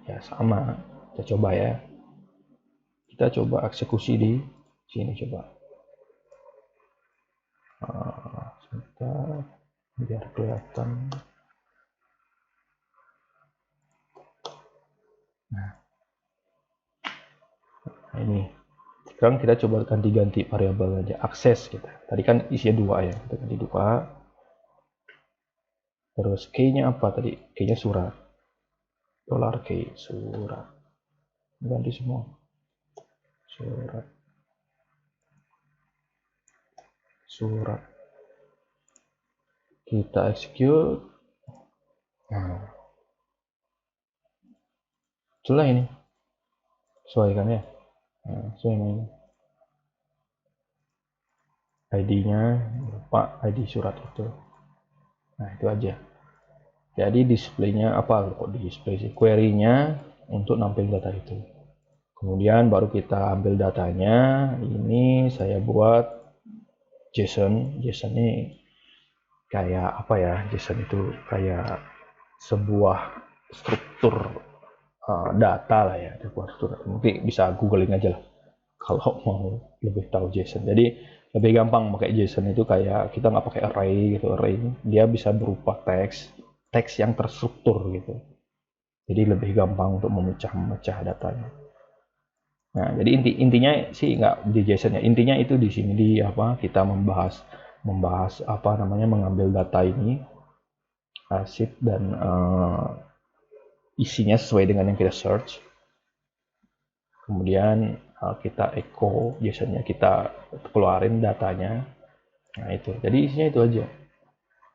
ya sama. Kita coba ya. Kita coba eksekusi di sini coba. Sebentar, biar kelihatan. Nah ini. Sekarang kita coba ganti-ganti variabel aja. Akses kita. Tadi kan isinya 2 ya. Kita ganti 2. Terus key-nya apa tadi? Key-nya surat. $K surat. Ganti semua. Surat. Surat. Kita execute. Nah. Itulah ini. Sesuaikan ya. Nah, sesuai ini. ID-nya lupa, ID surat itu. Nah, itu aja. Jadi display-nya apa? Kok display sih? Query-nya untuk nampil data itu. Kemudian baru kita ambil datanya. Ini saya buat JSON. JSON ini kayak apa ya? JSON itu kayak sebuah struktur data lah ya. Nanti bisa googling aja lah kalau mau lebih tahu JSON. Jadi lebih gampang pakai JSON itu kayak kita nggak pakai array gitu. Array ini dia bisa berupa teks yang terstruktur gitu. Jadi lebih gampang untuk memecah datanya. Nah, jadi intinya sih nggak di JSON ya. Intinya itu di sini di apa? Kita membahas apa namanya, mengambil data ini arsip dan isinya sesuai dengan yang kita search. Kemudian kita echo JSON-nya, kita keluarin datanya. Nah itu, jadi isinya itu aja.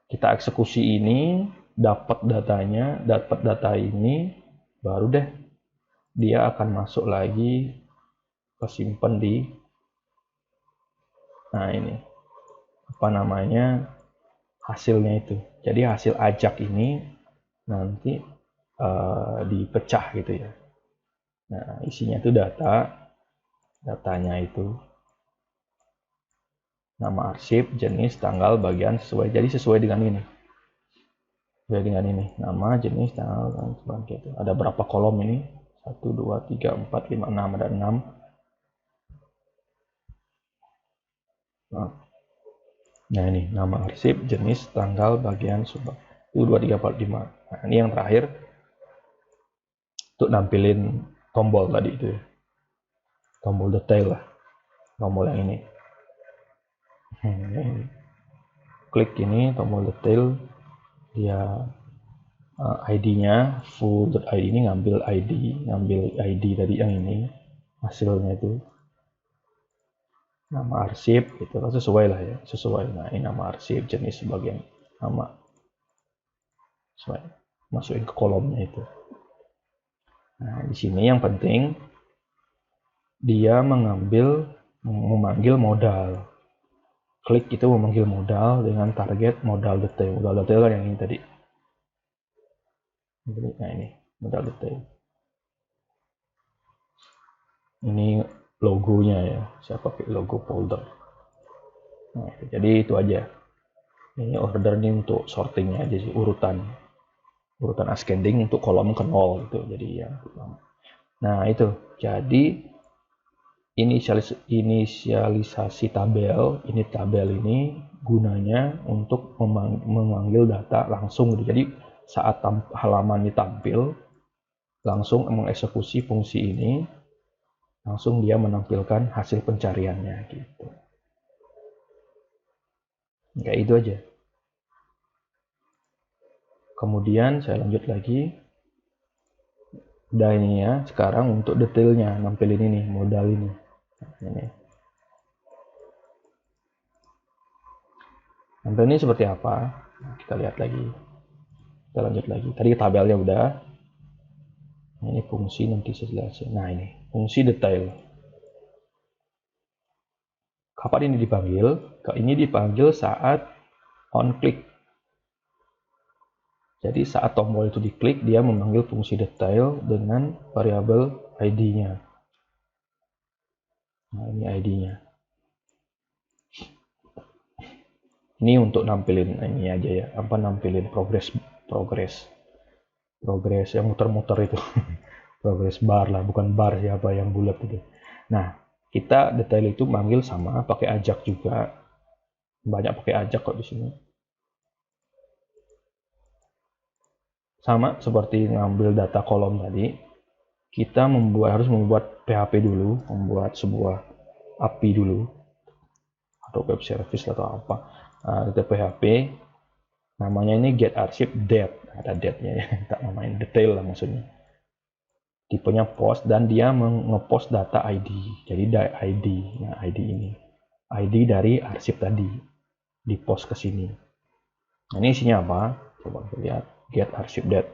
Kita eksekusi ini, dapat datanya, dapat data ini, baru deh dia akan masuk lagi ke simpen di, nah ini apa namanya, hasilnya itu. Jadi hasil ajak ini nanti dipecah gitu ya. Nah isinya itu datanya itu nama arsip, jenis, tanggal, bagian, sesuai. Jadi sesuai dengan ini. Sesuai dengan ini. Nama, jenis, tanggal, dan sebagainya. Ada berapa kolom ini? 1, 2, 3, 4, 5, 6. Ada 6. Nah ini nama arsip, jenis, tanggal, bagian, sumber. 1, 2, 3, 4, 5. Nah ini yang terakhir. Untuk nampilin tombol tadi itu ya. Tombol detail lah. Tombol yang ini. Ini. Klik ini, tombol detail. Dia ID-nya full.id ini ngambil ID dari yang ini, hasilnya itu nama arsip itu kan sesuai lah ya, sesuai. Nah ini nama arsip, jenis sebagian nama, sesuai, masukin ke kolomnya itu. Nah di sini yang penting dia memanggil modal. Klik itu memanggil modal dengan target modal detail. Modal detail kan yang ini tadi. Nah ini modal detail. Ini logonya ya, saya pakai logo folder. Nah, jadi itu aja. Ini order ini untuk sortingnya aja sih, urutan ascending untuk kolom ke 0 gitu. Jadi ya. Nah itu, jadi inisialisasi tabel ini gunanya untuk memanggil data langsung gitu. Jadi saat halaman ini tampil, langsung mengeksekusi fungsi ini, langsung dia menampilkan hasil pencariannya gitu. Kayak itu aja. Kemudian saya lanjut lagi. Udah ini ya, sekarang untuk detailnya, nampilin ini, modal ini. Ini. Nampil ini seperti apa? Kita lihat lagi. Kita lanjut lagi. Tadi tabelnya udah. Ini fungsi nanti sejelasnya. Nah ini, fungsi detail. Kapan ini dipanggil? Ini dipanggil saat on click. Jadi saat tombol itu diklik, dia memanggil fungsi detail dengan variabel ID-nya. Nah, ini ID-nya. Ini untuk nampilin ini aja ya, apa nampilin progres yang muter-muter itu. Progress bar lah, bukan bar siapa yang bulat itu. Nah, kita detail itu manggil sama pakai ajak juga. Banyak pakai ajak kok di sini. Sama seperti ngambil data kolom tadi, kita harus membuat PHP dulu, membuat sebuah API dulu, atau web service atau apa. Kita PHP, namanya ini get archive date, ada date-nya ya, kita namain detail lah maksudnya. Tipenya post dan dia ngepost data ID, jadi ID, nah ID ini, ID dari arsip tadi, di post ke sini. Nah, ini isinya apa? Coba kita lihat, get archive date.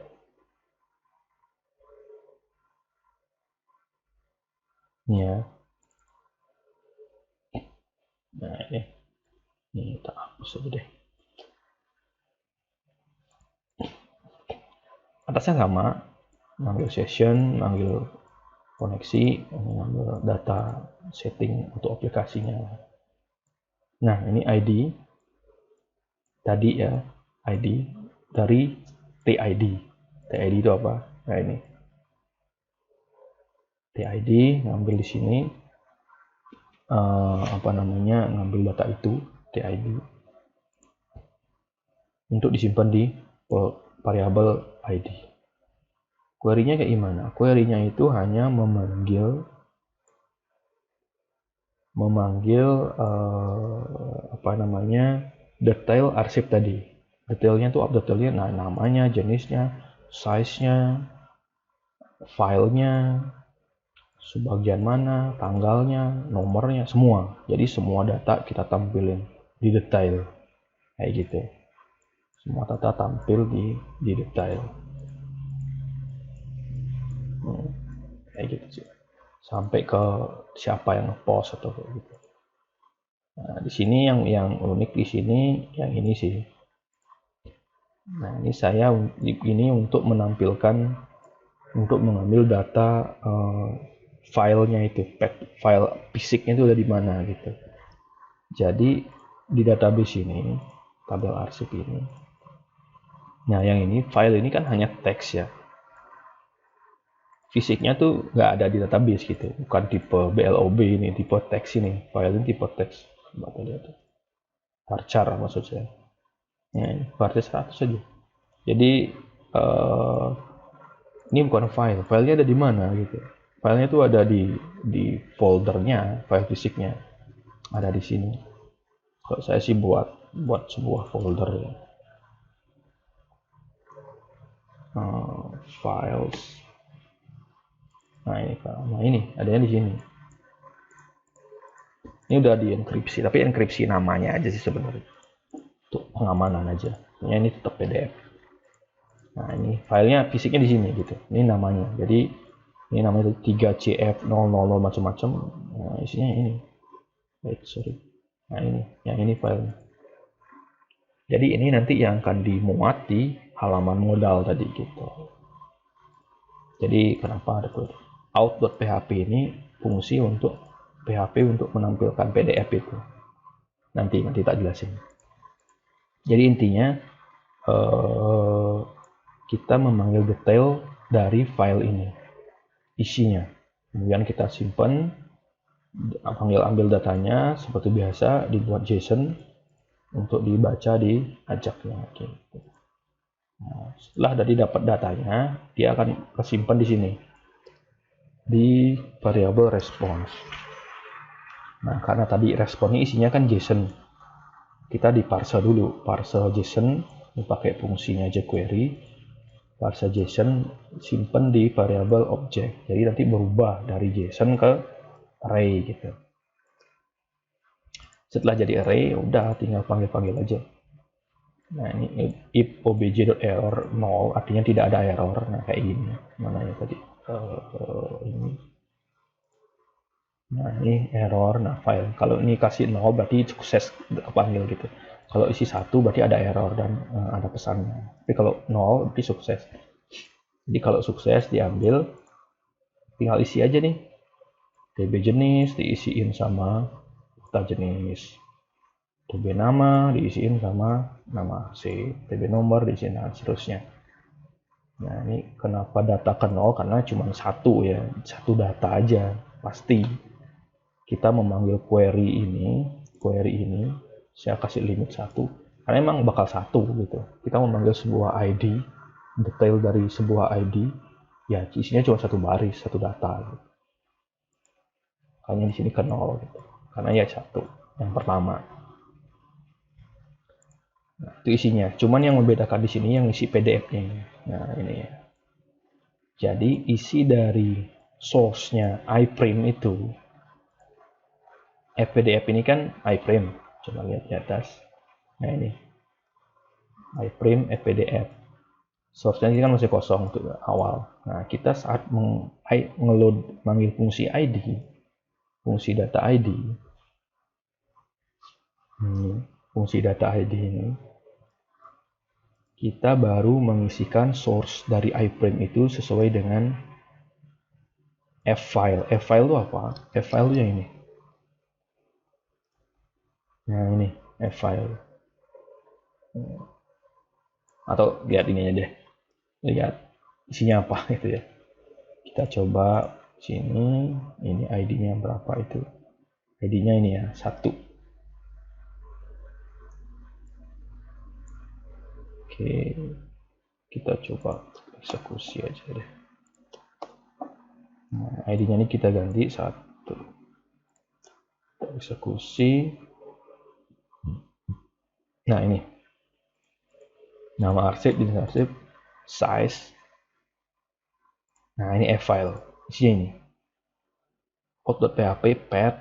Ini ya. Nah ini kita hapus aja deh. Atasnya sama, ngambil session, ngambil koneksi, ngambil data setting untuk aplikasinya. Nah ini ID tadi ya, ID dari TID. TID itu apa? Nah ini TID, ngambil di sini ngambil data itu TID untuk disimpan di variabel ID. Query-nya kayak gimana? Query-nya itu hanya memanggil detail arsip tadi. Detailnya tuh detailnya, nah namanya, jenisnya, size-nya, filenya, sebagian mana, tanggalnya, nomornya, semua. Jadi semua data kita tampilin di detail, kayak gitu. Semua data tampil di detail, kayak gitu sih. Sampai ke siapa yang ngepost atau kayak gitu. Nah, di sini yang unik di sini yang ini sih. Nah, ini saya ini untuk menampilkan, untuk mengambil data filenya itu, file fisiknya itu ada di mana gitu. Jadi di database ini, tabel arsip ini. Nah, yang ini file ini kan hanya teks ya. Fisiknya tuh nggak ada di database gitu, bukan tipe BLOB ini, tipe teks ini. File ini tipe teks. Coba lihat tuh. Varchar maksud saya. Nah, ini varchar 100 saja. Jadi ini bukan file, filenya ada di mana gitu. Filenya tuh ada di foldernya, file fisiknya ada di sini. Kalau saya sih buat sebuah folder ya. Files. Nah ini adanya di sini. Ini udah dienkripsi, tapi enkripsi namanya aja sih sebenarnya. Untuk pengamanan aja. Ini tetap PDF. Nah ini filenya fisiknya di sini gitu. Ini namanya. Jadi ini namanya 3CF000 macam-macam. Nah isinya ini. Sorry. Nah ini, yang ini filenya. Jadi ini nanti yang akan dimuat di halaman modal tadi gitu. Jadi kenapa ada out.php ini fungsi untuk PHP untuk menampilkan PDF itu. Nanti tak jelasin. Jadi intinya kita memanggil detail dari file ini, isinya. Kemudian kita simpan, ambil datanya seperti biasa, dibuat JSON untuk dibaca di ajaknya. Gitu. Nah, setelah dari dapat datanya, dia akan kesimpan di sini di variabel response. Nah, karena tadi responnya isinya kan JSON, kita di parse dulu, parse JSON dipakai fungsinya jQuery. parser JSON simpen di variabel object. Jadi nanti berubah dari JSON ke array gitu. Setelah jadi array, udah tinggal panggil-panggil aja. Nah, ini if obj.error 0, artinya tidak ada error. Nah, kayak gini. Mana ya tadi? Ini. Nah, ini error. Nah, file. Kalau ini kasih 0, berarti sukses kepanggil gitu. Kalau isi 1, berarti ada error dan ada pesannya. Tapi kalau 0, berarti sukses. Jadi kalau sukses diambil, tinggal isi aja nih. TB jenis diisiin sama data jenis. TB nama diisiin sama nama C. TB nomor diisiin dan seterusnya. Nah, ini kenapa data ke 0? Karena cuma satu ya, satu data aja. Pasti kita memanggil query ini, saya kasih limit 1. Karena emang bakal 1 gitu. Kita memanggil sebuah ID, detail dari sebuah ID, ya isinya cuma satu baris, satu data. Gitu. Hanya di sini ke 0 gitu. Karena ya 1 yang pertama. Nah, itu isinya. Cuman yang membedakan di sini yang isi PDF-nya. Nah, ini ya. Jadi isi dari source-nya iPrime itu, PDF ini kan iPrime. Coba lihat di atas. Nah, ini iPrime PDF. Source-nya ini kan masih kosong untuk awal. Nah, kita saat ngeload manggil fungsi ID, fungsi data ID, fungsi data ID ini, kita baru mengisikan source dari iPrime itu sesuai dengan F-file. F-file itu apa? F-file itu yang ini. Nah, ini F-file. Atau lihat ini aja deh. Lihat isinya apa gitu ya. Kita coba sini, ini ID-nya berapa itu. ID-nya ini ya, 1. Oke, kita coba eksekusi aja deh. Nah, ID-nya ini kita ganti 1. Kita eksekusi. Nah, ini. Nama arsip, jenis arsip, size. Nah, ini F-file. Isinya ini. Out.php, path,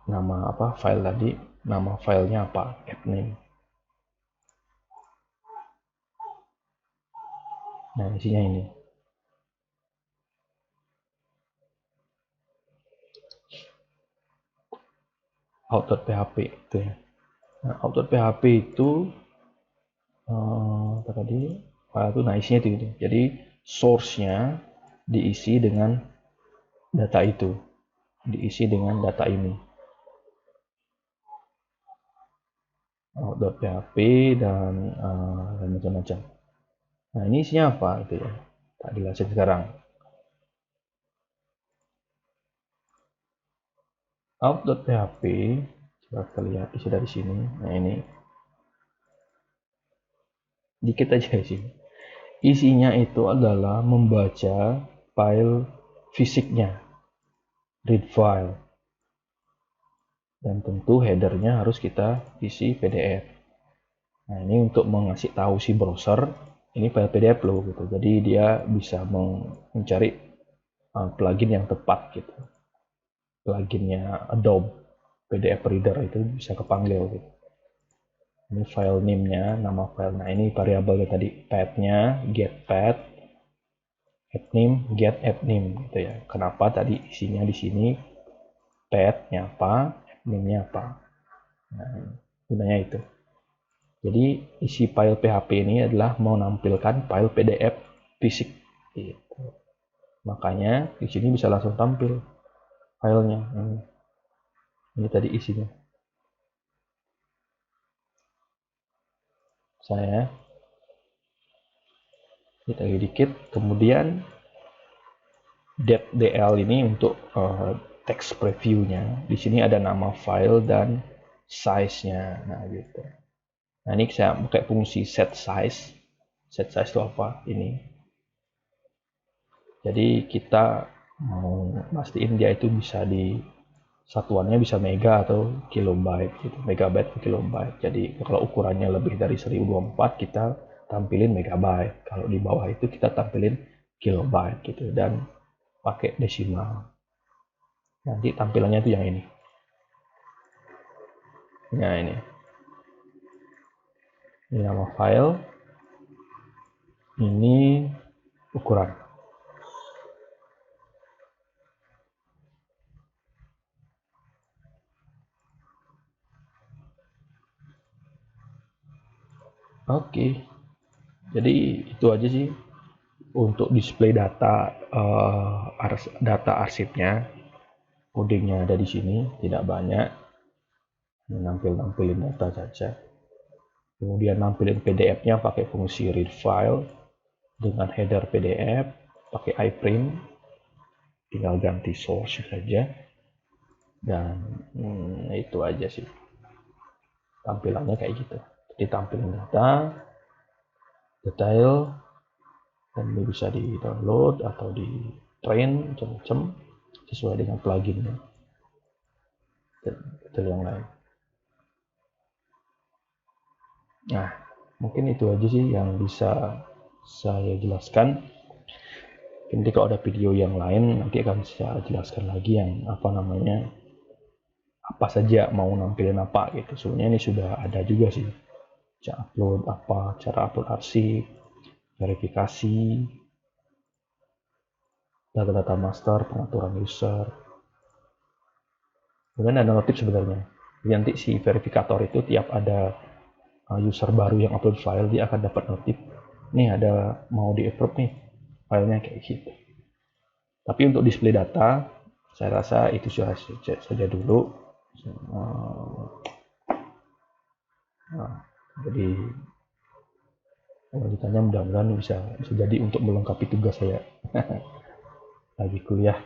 nama apa, file tadi, nama filenya apa, appname. Nah, isinya ini. Out.php itu ya. Nah, out.php itu tadi file itu, nah isinya itu. Jadi source-nya diisi dengan data itu, diisi dengan data ini. Out.php dan macam-macam. Nah, ini isinya apa itu ya? Tak dijelasin sekarang. Out.php, coba kita lihat isi dari sini. Nah, ini dikit aja sih. Isinya itu adalah membaca file fisiknya, read file. Dan tentu headernya harus kita isi PDF. Nah, ini untuk mengasih tahu si browser, ini file PDF loh gitu. Jadi dia bisa mencari plugin yang tepat gitu. Pluginnya Adobe PDF Reader itu bisa kepanggil gitu. Ini file name-nya, nama file. Nah, ini variabelnya tadi, path-nya, get path, appname, get appname gitu ya. Kenapa tadi isinya di sini path-nya apa, appname-nya apa. Nah, gunanya itu. Jadi isi file PHP ini adalah menampilkan file PDF fisik gitu. Makanya di sini bisa langsung tampil filenya. Ini tadi isinya. Saya kita lagi dikit, kemudian .dl ini untuk text preview-nya. Di sini ada nama file dan size-nya. Nah, gitu. Nah, ini saya pakai fungsi set size. Set size itu apa? Ini. Jadi kita mau mastiin dia itu bisa di satuannya bisa mega atau kilobyte gitu. Megabyte atau kilobyte. Jadi kalau ukurannya lebih dari 1024 kita tampilin megabyte, kalau di bawah itu kita tampilin kilobyte gitu, dan pakai desimal. Nanti tampilannya itu yang ini. Nah, ini nama file, ini ukuran. Oke, jadi itu aja sih untuk display data arsipnya. Codingnya ada di sini, tidak banyak, nampilin data saja. Kemudian nampilin PDF-nya pakai fungsi read file dengan header PDF, pakai iPrint, tinggal ganti source saja, dan itu aja sih tampilannya kayak gitu. Jadi tampilin data detail, dan ini bisa di download atau di train macam-macam sesuai dengan pluginnya dan detail yang lain. Nah, mungkin itu aja sih yang bisa saya jelaskan. Nanti kalau ada video yang lain nanti akan saya jelaskan lagi yang apa saja mau nampilin apa gitu. Sebenarnya ini sudah ada juga sih, cara upload arsip, verifikasi, data-data master, pengaturan user. Kemudian ada notif sebenarnya. Jadi nanti si verifikator itu tiap ada user baru yang upload file, dia akan dapat notif, nih ada mau di approve nih filenya kayak gitu. Tapi untuk display data, saya rasa itu saja dulu. Jadi lanjutannya mudah-mudahan bisa jadi untuk melengkapi tugas saya lagi kuliah.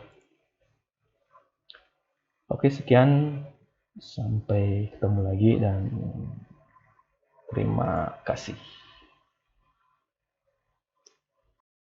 Oke, sekian, sampai ketemu lagi dan terima kasih.